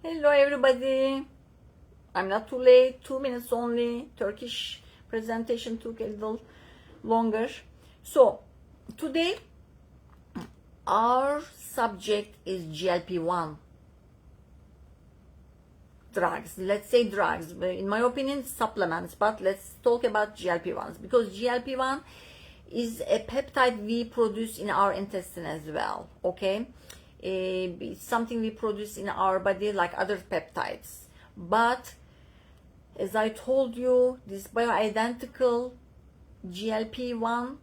Hello everybody. I'm not too late, 2 minutes only. Turkish presentation took a little longer. So today our subject is GLP-1 drugs. Let's say drugs, in my opinion supplements, but let's talk about GLP-1s because GLP-1 is a peptide we produce in our intestine as well. Okay, it's something we produce in our body like other peptides, but as I told you, this bioidentical GLP-1,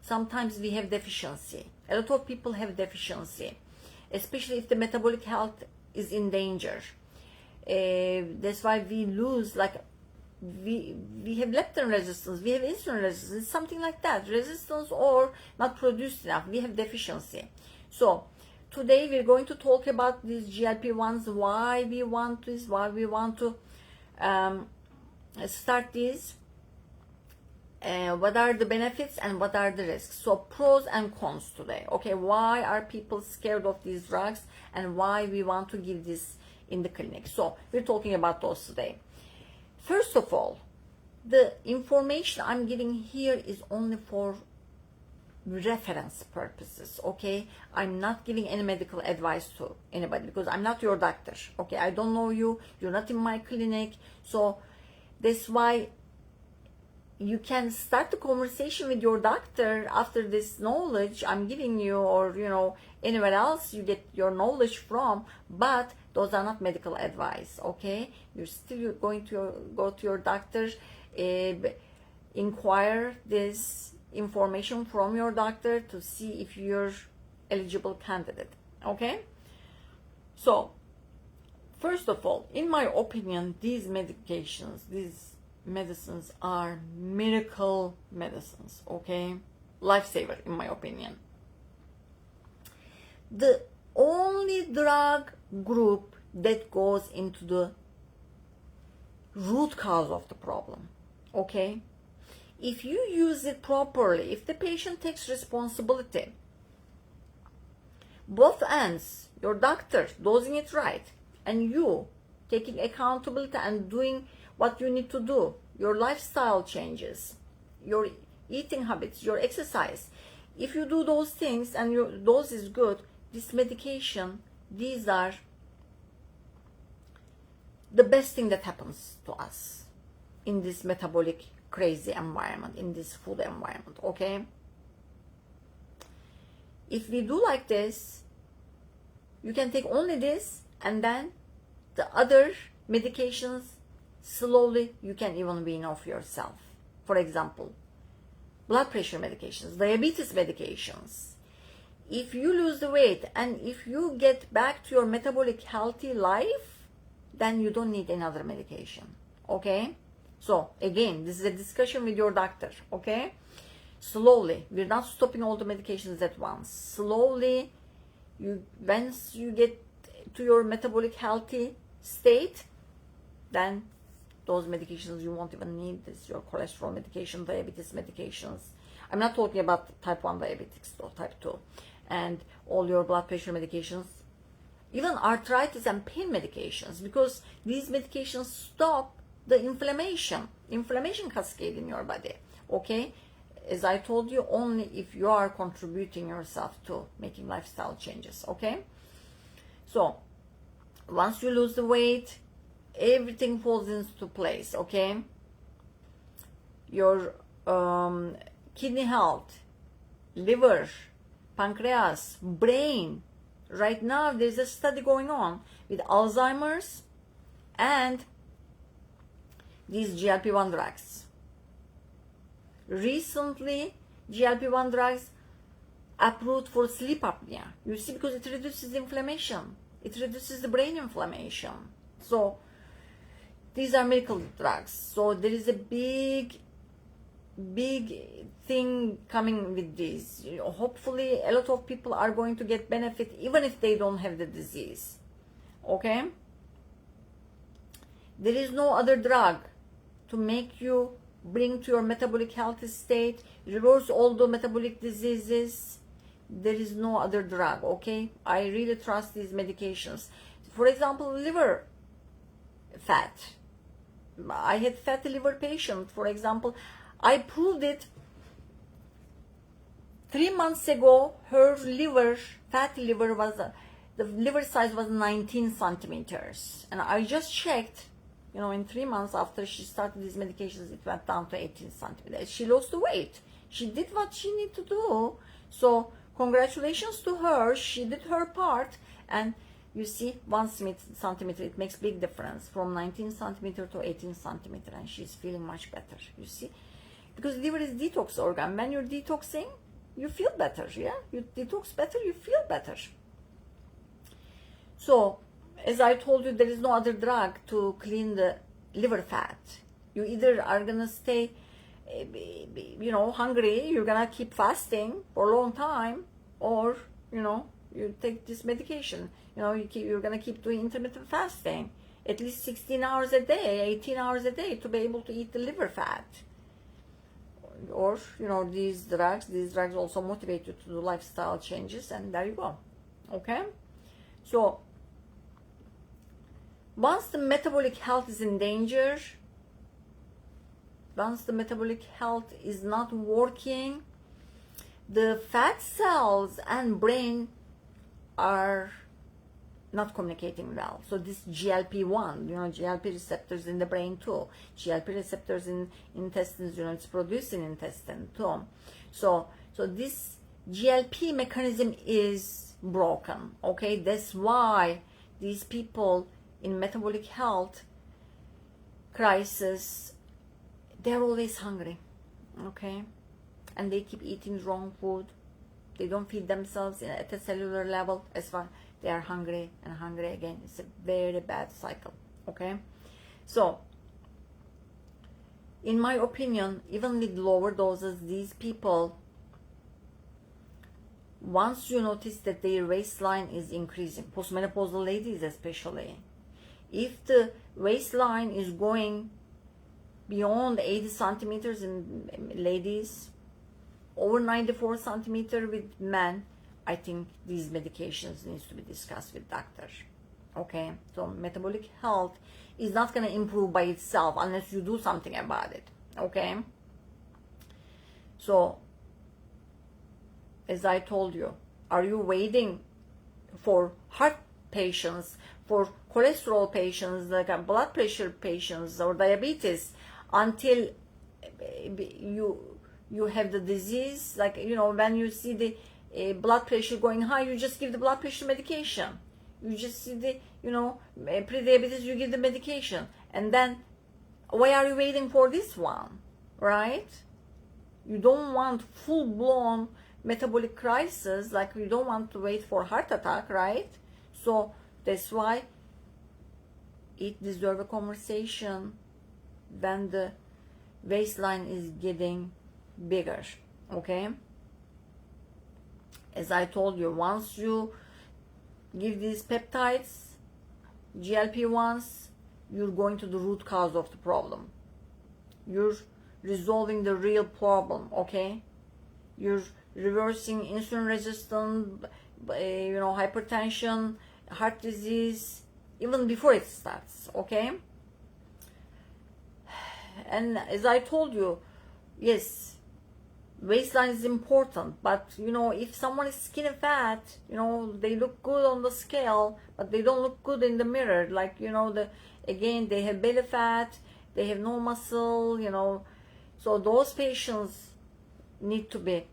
sometimes we have deficiency. A lot of people have deficiency, especially if the metabolic health is in danger. That's why we lose, like we have leptin resistance, we have insulin resistance, something like that, resistance or not produced enough, we have deficiency. So today we're going to talk about these GLP-1s, why we want this, why we want to start these, what are the benefits and what are the risks. So pros and cons today. Okay, why are people scared of these drugs and why we want to give this in the clinic. So we're talking about those today. First of all, the information I'm giving here is only for reference purposes. Okay, I'm not giving any medical advice to anybody because I'm not your doctor. Okay, I don't know you, you're not in my clinic. So that's why you can start the conversation with your doctor after this knowledge I'm giving you, or anywhere else you get your knowledge from, but those are not medical advice. Okay, you're still going to go to your doctor, inquire this information from your doctor to see if you're eligible candidate. Okay, so first of all, in my opinion, these medicines are miracle medicines. Okay, lifesaver in my opinion. The only drug group that goes into the root cause of the problem. Okay, if you use it properly, if the patient takes responsibility, both ends, your doctor dosing it right and you taking accountability and doing what you need to do, your lifestyle changes, your eating habits, your exercise, if you do those things and your dose is good, this medication, these are the best thing that happens to us in this metabolic crazy environment, in this food environment. Okay, if we do like this, you can take only this and then the other medications slowly you can even wean off yourself. For example, blood pressure medications, diabetes medications. If you lose the weight and if you get back to your metabolic healthy life, then you don't need another medication. Okay, so again, this is a discussion with your doctor. Okay, slowly, we're not stopping all the medications at once. Slowly, once you get to your metabolic healthy state, then those medications you won't even need. This your cholesterol medication, diabetes medications. I'm not talking about type 1 diabetics or type 2, and all your blood pressure medications, even arthritis and pain medications, because these medications stop the inflammation cascade in your body. Okay, as I told you, only if you are contributing yourself to making lifestyle changes. Okay, so once you lose the weight, everything falls into place. Okay, your kidney health, liver, pancreas, brain. Right now there's a study going on with Alzheimer's and these GLP-1 drugs. Recently, GLP-1 drugs approved for sleep apnea. You see, because it reduces inflammation, it reduces the brain inflammation. So these are miracle drugs. So there is a big thing coming with these. Hopefully a lot of people are going to get benefit even if they don't have the disease. Okay, there is no other drug to make you bring to your metabolic healthy state, reverse all the metabolic diseases. There is no other drug. Okay, I really trust these medications. For example, liver fat. I had fatty liver patient, for example. I proved it 3 months ago. Her liver, fatty liver, was the liver size was 19 centimeters, and I just checked. In 3 months after she started these medications, it went down to 18 centimeters. She lost the weight. She did what she needed to do. So congratulations to her. She did her part, and you see, 1 centimeter, it makes big difference from 19 centimeter to 18 centimeter, and she's feeling much better. You see, because liver is detox organ. When you're detoxing, you feel better. Yeah, you detox better, you feel better. So, as I told you, there is no other drug to clean the liver fat. You either are gonna stay, hungry, you're gonna keep fasting for a long time, or, you take this medication. You're gonna keep doing intermittent fasting, at least 16 hours a day, 18 hours a day, to be able to eat the liver fat. Or, these drugs also motivate you to do lifestyle changes, and there you go. Okay? So, once the metabolic health is in danger, once the metabolic health is not working, the fat cells and brain are not communicating well. So this GLP-1, GLP receptors in the brain too. GLP receptors in intestines, it's produced in intestine too. So this GLP mechanism is broken. Okay, that's why these people in metabolic health crisis, they're always hungry. Okay, and they keep eating wrong food. They don't feed themselves at a cellular level. As far they are hungry and hungry again. It's a very bad cycle. Okay, so in my opinion, even with lower doses, these people, once you notice that their waistline is increasing, postmenopausal ladies especially, if the waistline is going beyond 80 centimeters in ladies, over 94 centimeter with men, I think these medications needs to be discussed with doctor. Okay, so metabolic health is not going to improve by itself unless you do something about it. Okay, so as I told you, are you waiting for heart patients, for cholesterol patients, like blood pressure patients or diabetes, until you have the disease? Like, when you see the blood pressure going high, you just give the blood pressure medication. You just see the pre-diabetes, you give the medication. And then why are you waiting for this one, right? You don't want full-blown metabolic crisis, like you don't want to wait for heart attack, right? So that's why it deserves a conversation when the waistline is getting bigger. Okay, as I told you, once you give these peptides, GLP-1s, you're going to the root cause of the problem. You're resolving the real problem. Okay, you're reversing insulin resistance, hypertension, heart disease, even before it starts. Okay, and as I told you, yes, waistline is important, but if someone is skinny fat, they look good on the scale, but they don't look good in the mirror. Like, again, they have belly fat, they have no muscle, so those patients need to be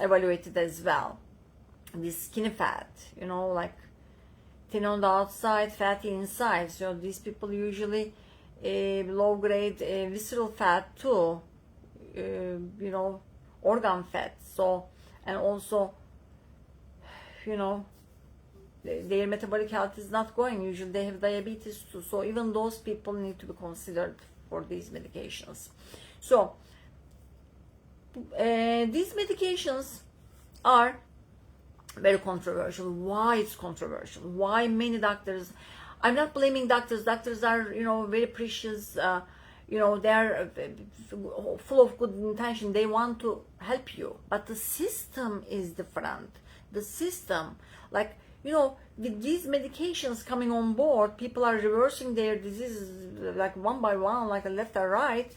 evaluated as well. This skinny fat, like thin on the outside, fatty inside. So these people usually low grade visceral fat too, organ fat. So, and also, their metabolic health is not going. Usually they have diabetes too. So even those people need to be considered for these medications. So these medications are very controversial. Why it's controversial? Why many doctors, I'm not blaming doctors. Doctors are, very precious. They're full of good intention. They want to help you, but the system is different. The system, like, with these medications coming on board, people are reversing their diseases like one by one, like a left or right,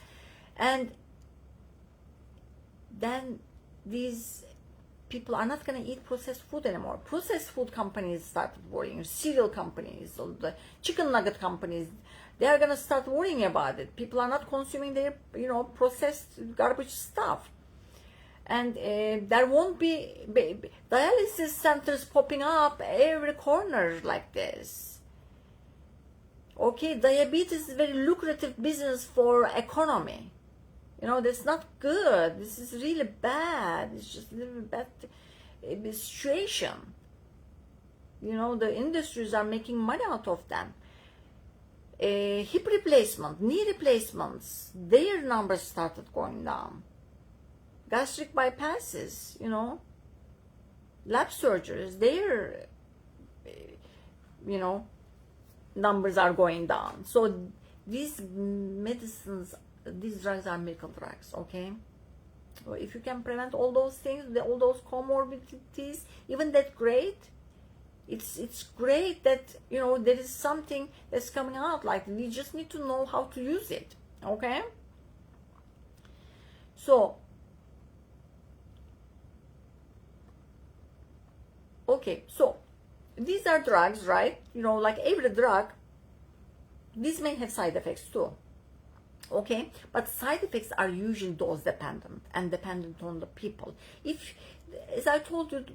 and then these people are not going to eat processed food anymore. Processed food companies started worrying, cereal companies, or the chicken nugget companies, they are going to start worrying about it. People are not consuming their, processed garbage stuff. And there won't be dialysis centers popping up every corner like this. Okay, diabetes is a very lucrative business for economy. That's not good. This is really bad. It's just a little bad situation. The industries are making money out of them. Hip replacement, knee replacements, their numbers started going down. Gastric bypasses, lap surgeries, their, numbers are going down. So these medicines, these drugs are miracle drugs, okay? So if you can prevent all those things, all those comorbidities, even that great. It's great that, there is something that's coming out. Like, we just need to know how to use it, okay? So, okay, so these are drugs, right? Like every drug, these may have side effects too. Okay, but side effects are usually dose dependent and dependent on the people. If, as I told you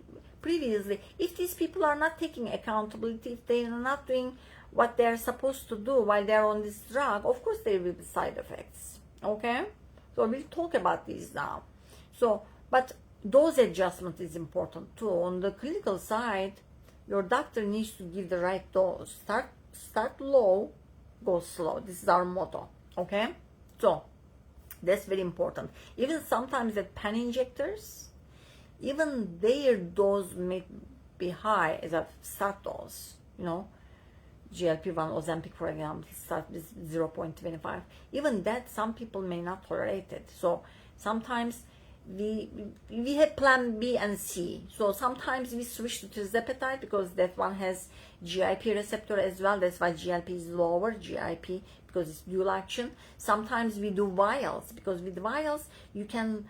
previously, if these people are not taking accountability, if they are not doing what they are supposed to do while they are on this drug, of course there will be side effects. Okay, so we'll talk about these now. So, but dose adjustment is important too. On the clinical side, your doctor needs to give the right dose. Start low, go slow. This is our motto. Okay, so that's very important. Even sometimes the pen injectors, even their dose may be high as a start dose. GLP-1, Ozempic, for example, start with 0.25. Even that, some people may not tolerate it. So sometimes we have plan B and C. So sometimes we switch to tirzepatide because that one has GIP receptor as well. That's why GLP is lower, GIP, because it's dual action. Sometimes we do vials, because with vials you can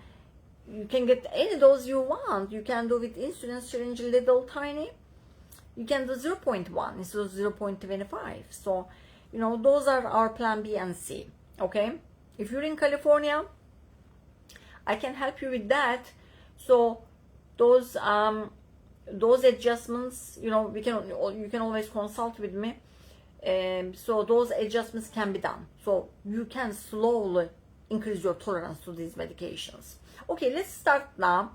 get any dose you want. You can do with insulin syringe, little tiny. You can do 0.1 instead of 0.25. So, those are our plan B and C. Okay, if you're in California, I can help you with that. So those adjustments, you can always consult with me. So those adjustments can be done. So you can slowly increase your tolerance to these medications. Okay, let's start now.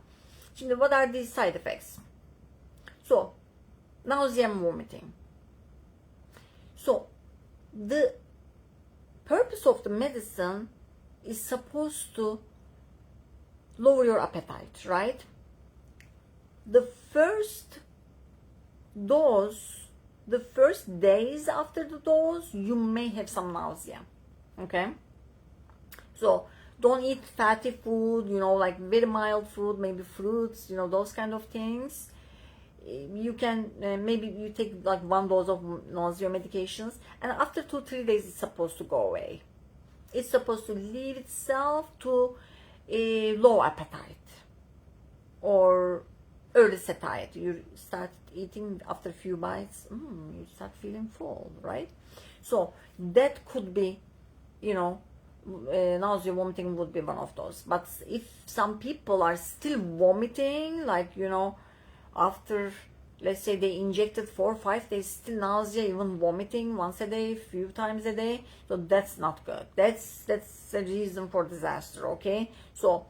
What are these side effects? So, nausea and vomiting. So the purpose of the medicine is supposed to lower your appetite, right? The first dose, the first days after the dose, you may have some nausea. Okay, so don't eat fatty food, like very mild food, maybe fruits, those kind of things. You can maybe you take like 1 dose of nausea medications, and after 2-3 days it's supposed to go away. It's supposed to leave itself to a low appetite or early satiety. You start eating after a few bites, you start feeling full, right? So that could be, nausea, vomiting would be one of those. But if some people are still vomiting, like, after, let's say, they injected 4 or 5 days, still nausea, even vomiting once a day, few times a day, so that's not good. That's a reason for disaster. Okay, so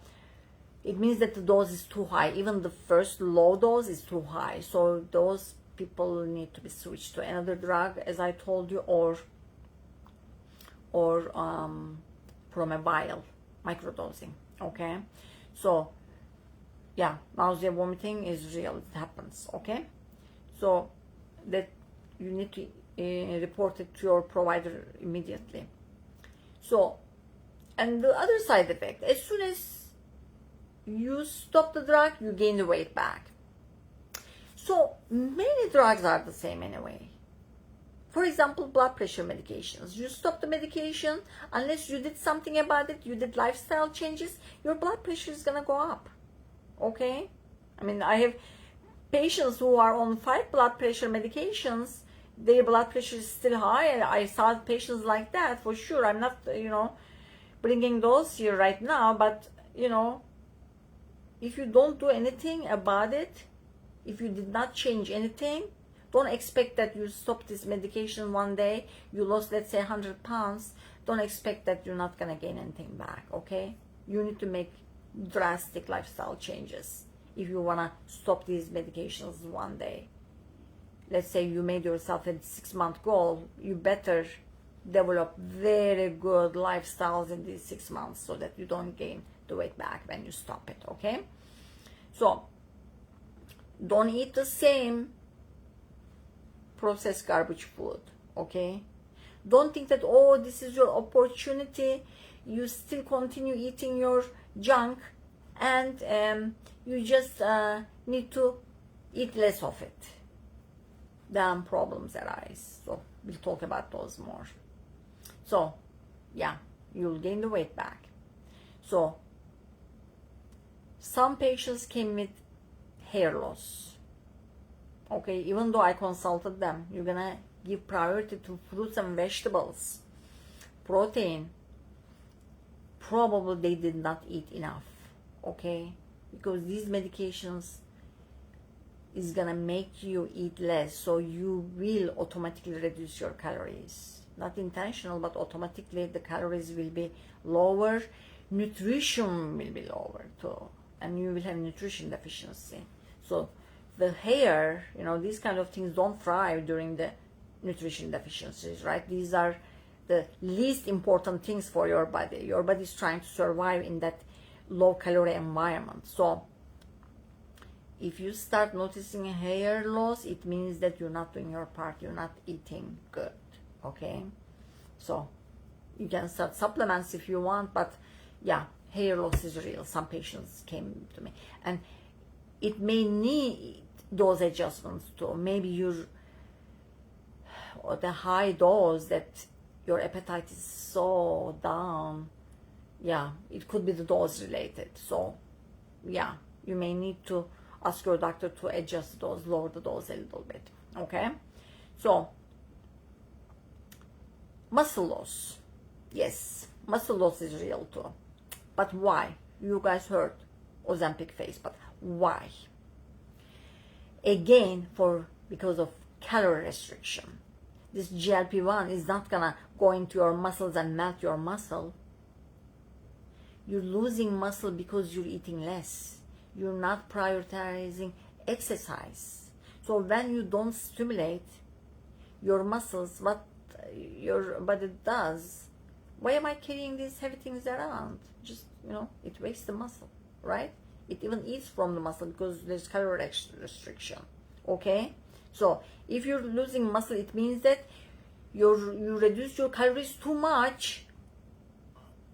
it means that the dose is too high. Even the first low dose is too high, so those people need to be switched to another drug, as I told you, or from a vial, microdosing. Okay, so yeah, nausea, vomiting is real, it happens. Okay, so that you need to report it to your provider immediately. So, and the other side effect, as soon as you stop the drug, you gain the weight back. So many drugs are the same anyway. For example, blood pressure medications. You stop the medication, unless you did something about it, you did lifestyle changes, your blood pressure is gonna go up. Okay? I mean, I have patients who are on 5 blood pressure medications, their blood pressure is still high, and I saw patients like that for sure. I'm not, bringing those here right now, but, if you don't do anything about it, if you did not change anything, don't expect that you stop this medication one day, you lost, let's say, 100 pounds, don't expect that you're not gonna gain anything back, okay? You need to make drastic lifestyle changes if you wanna stop these medications one day. Let's say you made yourself a 6-month goal, you better develop very good lifestyles in these 6 months so that you don't gain the weight back when you stop it, okay? So, don't eat the same processed garbage food, okay? Don't think that, oh, this is your opportunity, you still continue eating your junk, and you just need to eat less of it. Then problems arise. So we'll talk about those more. So yeah, you'll gain the weight back. So some patients came with hair loss. Okay, even though I consulted them, you're gonna give priority to fruits and vegetables, protein. Probably they did not eat enough, okay? Because these medications is gonna make you eat less, so you will automatically reduce your calories. Not intentional, but automatically the calories will be lower, nutrition will be lower too, and you will have nutrition deficiency. So the hair, these kind of things don't thrive during the nutrition deficiencies, right? These are the least important things for your body. Your body is trying to survive in that low calorie environment. So if you start noticing hair loss, it means that you're not doing your part, you're not eating good, okay? So you can start supplements if you want, but yeah, hair loss is real. Some patients came to me, and it may need dose adjustments too. Maybe you're at the high dose that your appetite is so down. Yeah, it could be the dose related. So yeah, you may need to ask your doctor to adjust the dose, lower the dose a little bit, okay? So muscle loss. Yes, muscle loss is real too. But why? You guys heard Ozempic face, but why? Again, because of calorie restriction. This GLP-1 is not gonna go into your muscles and melt your muscle. You're losing muscle because you're eating less. You're not prioritizing exercise. So when you don't stimulate your muscles, what your body does, why am I carrying these heavy things around? Just, it wastes the muscle, right? It even eats from the muscle because there's calorie restriction, okay? So if you're losing muscle, it means that you reduce your calories too much,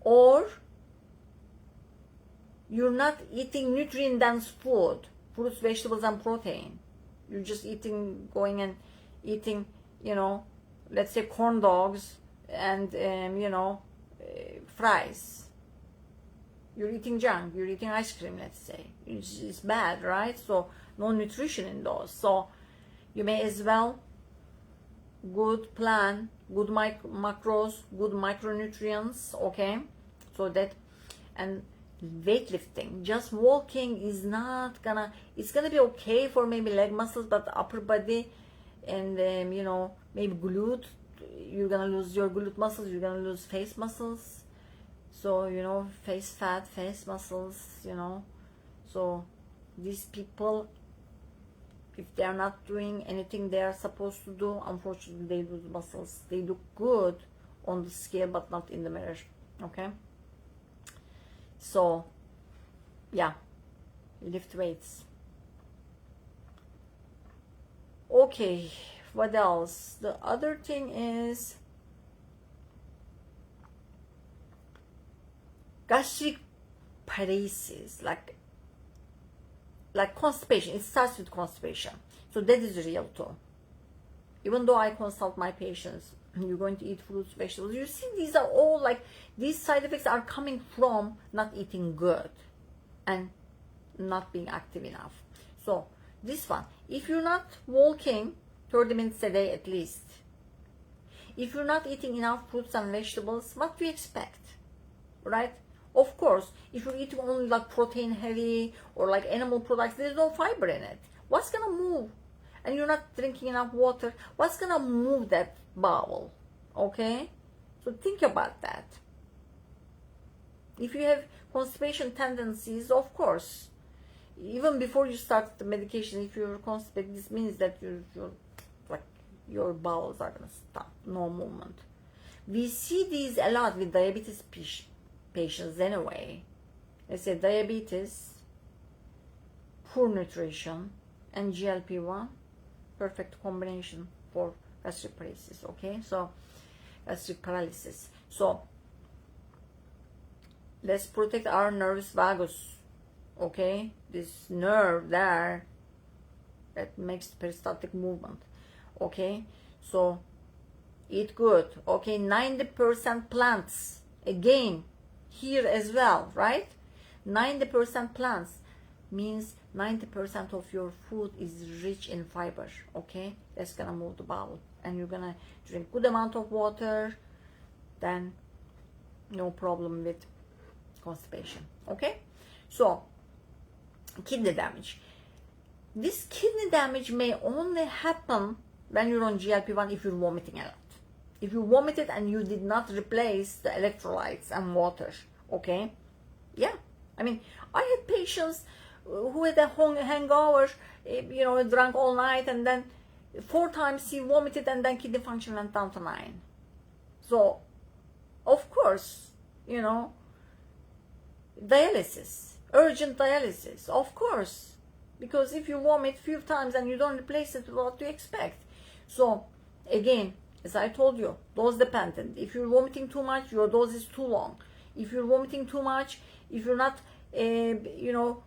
or you're not eating nutrient-dense food, fruits, vegetables, and protein. You're just going and eating, let's say corn dogs and, fries. You're eating junk, you're eating ice cream, let's say. It's bad, right? So no nutrition in those. So you may as well good plan, good macros, good micronutrients, okay? So that, and weightlifting, just walking is not gonna, it's gonna be okay for maybe leg muscles, but upper body and maybe glute, you're gonna lose your glute muscles, you're gonna lose face muscles. So face fat, face muscles, so these people, if they're not doing anything they're supposed to do, unfortunately they lose muscles. They look good on the scale but not in the mirror, okay? So yeah, lift weights. Okay, what else? The other thing is gastric paresis, like constipation. It starts with constipation. So that is real too. Even though I consult my patients, you're going to eat fruits, vegetables. You see, these are all like, these side effects are coming from not eating good and not being active enough. So this one, if you're not walking 30 minutes a day at least, if you're not eating enough fruits and vegetables, what do you expect, right? Of course, if you're eating only like protein heavy or like animal products, there's no fiber in it. What's gonna move? And you're not drinking enough water, what's gonna move that bowel? Okay, so think about that. If you have constipation tendencies, of course, even before you start the medication, if you're constipated, this means that you're like, your bowels are gonna stop, no movement. We see these a lot with diabetes patients anyway. Let's say diabetes, poor nutrition, and GLP-1, perfect combination for gastric paralysis. Okay, so gastric paralysis. So let's protect our nervus vagus. Okay, this nerve there that makes peristaltic movement. Okay, so eat good. Okay, 90% plants. Again, here as well, right? 90% plants means 90% of your food is rich in fiber. Okay, that's gonna move the bowel, and you're gonna drink good amount of water, then no problem with constipation. Okay, so kidney damage. This kidney damage may only happen when you're on GLP-1 if you're vomiting a lot. If you vomited and you did not replace the electrolytes and water, okay? Yeah, I mean, I had patients who had a hangover, you know, drank all night, and then 4 times he vomited, and then kidney function went down to 9. So, of course, you know, dialysis, urgent dialysis, of course, because if you vomit a few times and you don't replace it, what do you expect? So, again, as I told you, dose dependent. If you're vomiting too much, your dose is too long. If you're vomiting too much, if you're not, you know,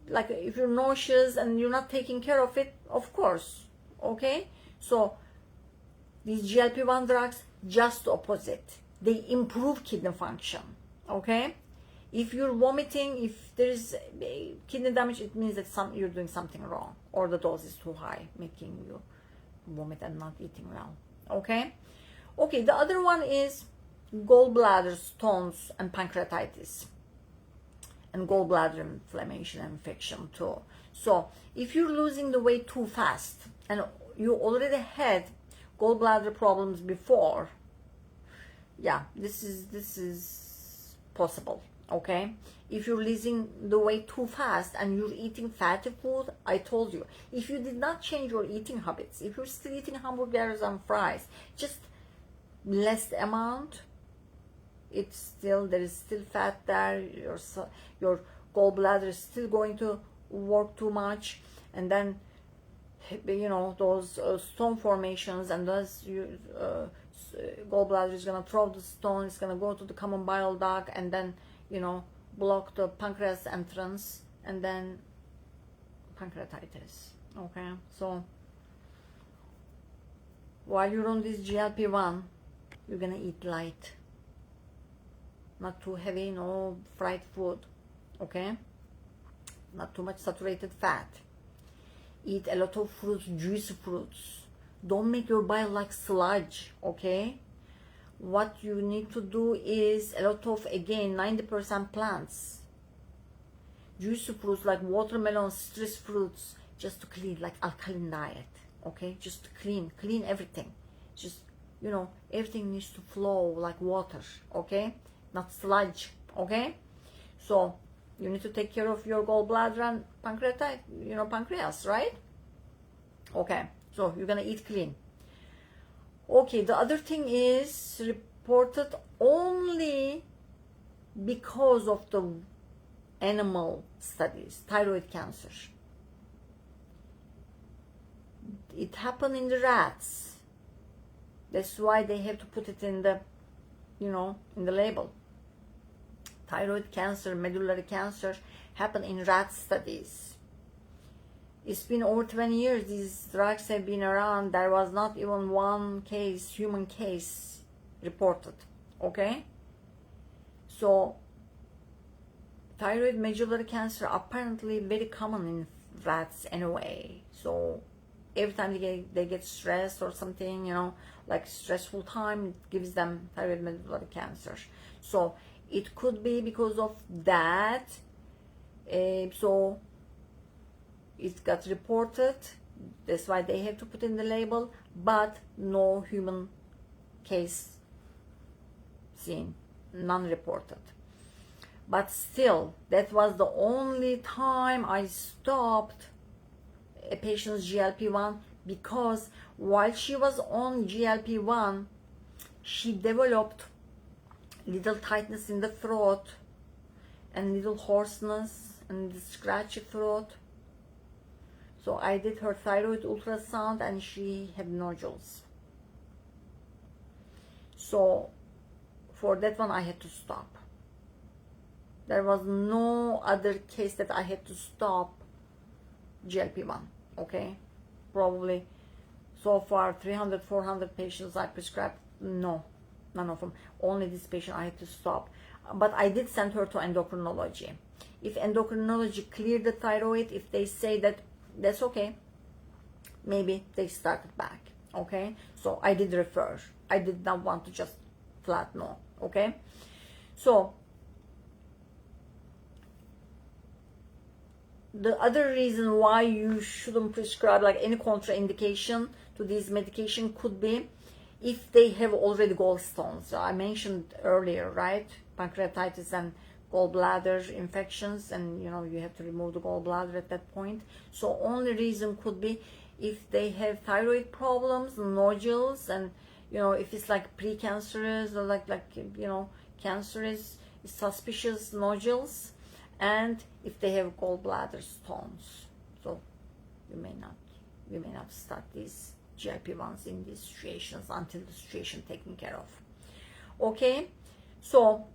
like if you're nauseous and you're not taking care of it, of course, okay? So these GLP-1 drugs, just opposite. They improve kidney function, okay? If you're vomiting, if there is kidney damage, it means that you're doing something wrong, or the dose is too high, making you vomit and not eating well, okay? Okay, the other one is gallbladder stones and pancreatitis, and gallbladder inflammation and infection too. So if you're losing the weight too fast and you already had gallbladder problems before, yeah, this is possible, okay? If you're losing the weight too fast and you're eating fatty food, I told you, if you did not change your eating habits, if you're still eating hamburgers and fries, just less amount, it's still, there is still fat there, your gallbladder is still going to work too much, and then, you know, those stone formations, and those gallbladder is going to throw the stone, it's going to go to the common bile duct, and then, you know, block the pancreas entrance, and then pancreatitis. Okay, so while you're on this GLP-1, you're gonna eat light, not too heavy, no fried food, okay? Not too much saturated fat. Eat a lot of fruits, juicy fruits. Don't make your bile like sludge, okay? What you need to do is a lot of, again, 90% plants. Juicy fruits like watermelon, citrus fruits, just to clean, like alkaline diet, okay? Just to clean everything. Just, you know, everything needs to flow like water, okay? Not sludge, okay? So you need to take care of your gallbladder and pancreatitis, you know, pancreas, right? Okay, so you're gonna eat clean. Okay, the other thing is reported only because of the animal studies, thyroid cancer. It happened in the rats. That's why they have to put it in the, you know, in the label. Thyroid cancer, medullary cancer happen in rat studies. It's been over 20 years these drugs have been around. There was not even one case, human case reported. Okay, so thyroid medullary cancer apparently very common in rats anyway. So every time they get stressed or something, you know, like stressful time, it gives them thyroid medullary cancer. So it could be because of that. So it got reported, that's why they have to put in the label, but no human case seen, none reported. But still, that was the only time I stopped a patient's GLP-1, because while she was on GLP-1, she developed little tightness in the throat and little hoarseness and scratchy throat. So I did her thyroid ultrasound and she had nodules. So for that one I had to stop. There was no other case that I had to stop GLP-1. Okay, probably so far 300, 400 patients I prescribed, no, none of them. Only this patient I had to stop. But I did send her to endocrinology. If endocrinology cleared the thyroid, if they say that that's okay, maybe they started back. Okay, so I did refer. I did not want to just flat no. Okay, so the other reason why you shouldn't prescribe like any contraindication to this medication could be if they have already gallstones. So I mentioned earlier, right? Pancreatitis and gallbladder infections, and you know you have to remove the gallbladder at that point. So only reason could be if they have thyroid problems, nodules, and you know if it's like precancerous or like you know cancerous, suspicious nodules, and if they have gallbladder stones. So you may not start these GLP-1s in these situations until the situation taken care of. Okay, so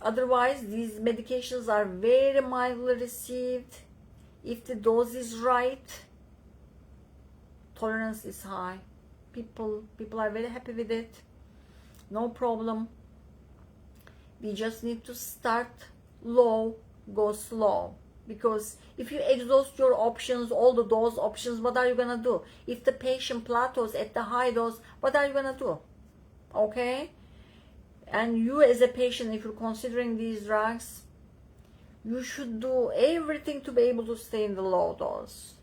otherwise these medications are very mildly received. If the dose is right, tolerance is high, people are very happy with it, no problem. We just need to start low, go slow, because if you exhaust your options, all the dose options, what are you gonna do? If the patient plateaus at the high dose, what are you gonna do? Okay, and you as a patient, if you're considering these drugs, you should do everything to be able to stay in the low dose.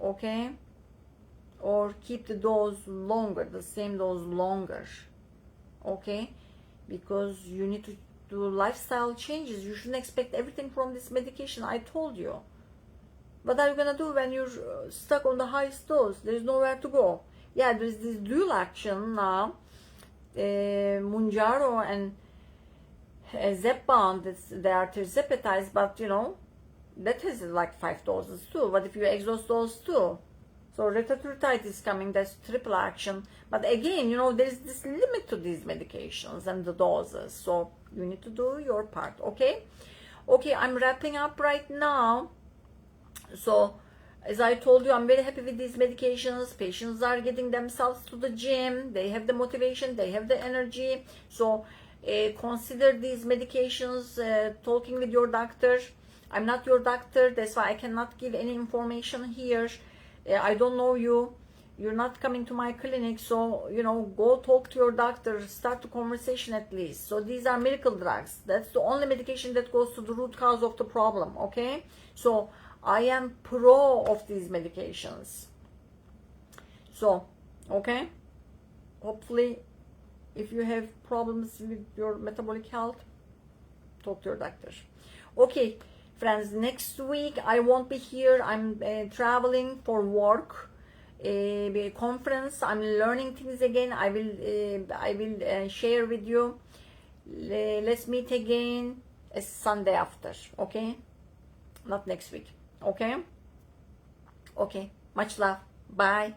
Okay, or keep the dose longer, the same dose longer. Okay, because you need to do lifestyle changes. You shouldn't expect everything from this medication. I told you. What are you gonna do when you're stuck on the highest dose? There's nowhere to go. Yeah, there's this dual action now, Mounjaro and Zepbound. They are tirzepatide, but you know that has like 5 doses too. What if you exhaust those too? So retatrutide is coming, that's triple action. But again, you know, there's this limit to these medications and the doses. So you need to do your part, okay? Okay, I'm wrapping up right now. So as I told you, I'm very happy with these medications. Patients are getting themselves to the gym. They have the motivation, they have the energy. So consider these medications, talking with your doctor. I'm not your doctor, that's why I cannot give any information here. I don't know you, you're not coming to my clinic, so you know, go talk to your doctor, start the conversation at least. So these are miracle drugs. That's the only medication that goes to the root cause of the problem. Okay, so I am pro of these medications. So okay, hopefully if you have problems with your metabolic health, talk to your doctor. Okay friends, next week I won't be here. I'm traveling for work, a conference. I'm learning things again. I will share with you. Let's meet again Sunday after. Okay, not next week. Okay, much love. Bye.